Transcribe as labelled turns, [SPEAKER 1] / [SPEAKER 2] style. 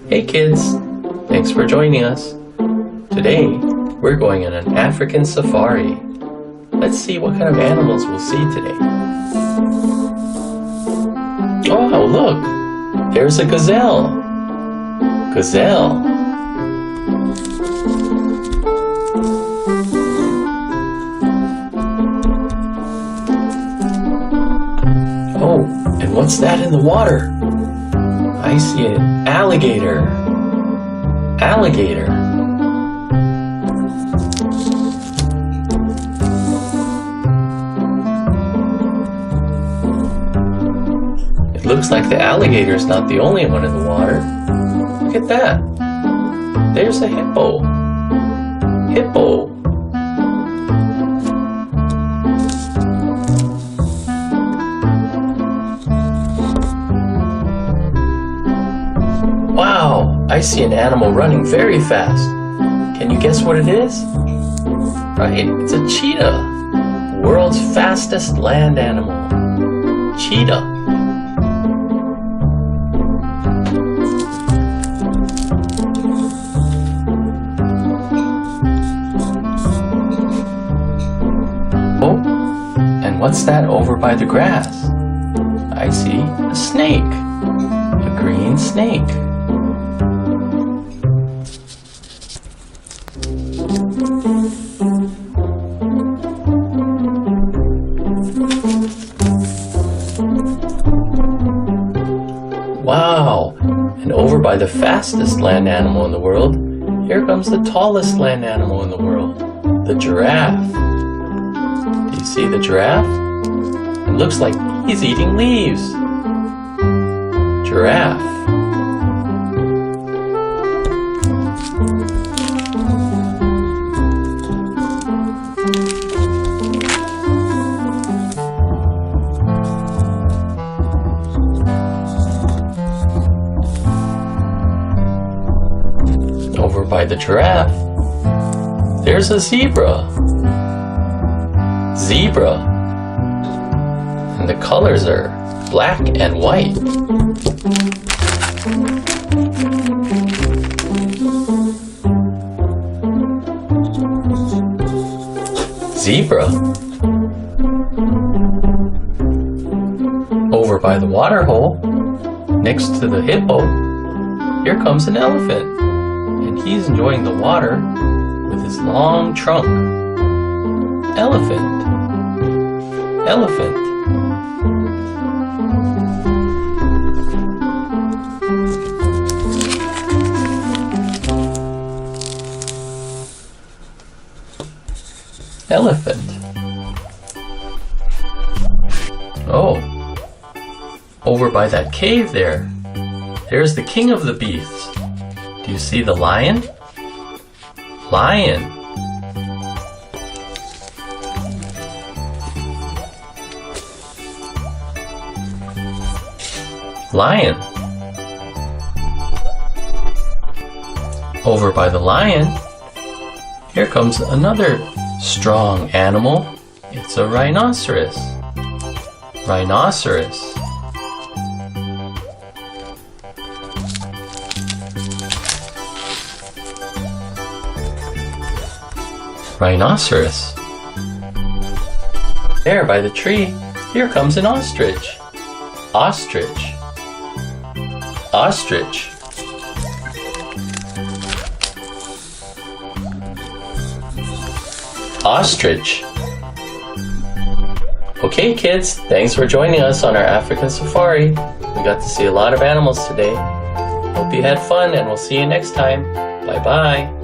[SPEAKER 1] Hey kids, thanks for joining us. Today, we're going on an African safari. Let's see what kind of animals we'll see today. Oh, look! There's a gazelle. Gazelle. Oh, and what's that in the water? I see an alligator. Alligator. It looks like the alligator's not the only one in the water. Look at that. There's a hippo. Hippo. Wow, I see an animal running very fast. Can you guess what it is? Right, it's a cheetah. World's fastest land animal. Cheetah. Oh, and what's that over by the grass? I see a snake. A green snake. Wow! And over by the fastest land animal in the world, here comes the tallest land animal in the world, the giraffe. Do you see the giraffe? It looks like he's eating leaves. Giraffe. Over by the giraffe, there's a zebra. Zebra. And the colors are black and white. Zebra. Over by the water hole, next to the hippo, here comes an elephant. And he's enjoying the water with his long trunk. Elephant. Elephant. Elephant. Oh. Over by that cave there, there's the king of the beasts. Do you see the lion? Lion. Lion. Over by the lion, here comes another strong animal. It's a rhinoceros. Rhinoceros. Rhinoceros. There by the tree, here comes an ostrich. Ostrich. Ostrich. Ostrich. Okay kids, thanks for joining us on our African safari. We got to see a lot of animals today. Hope you had fun and we'll see you next time. Bye bye.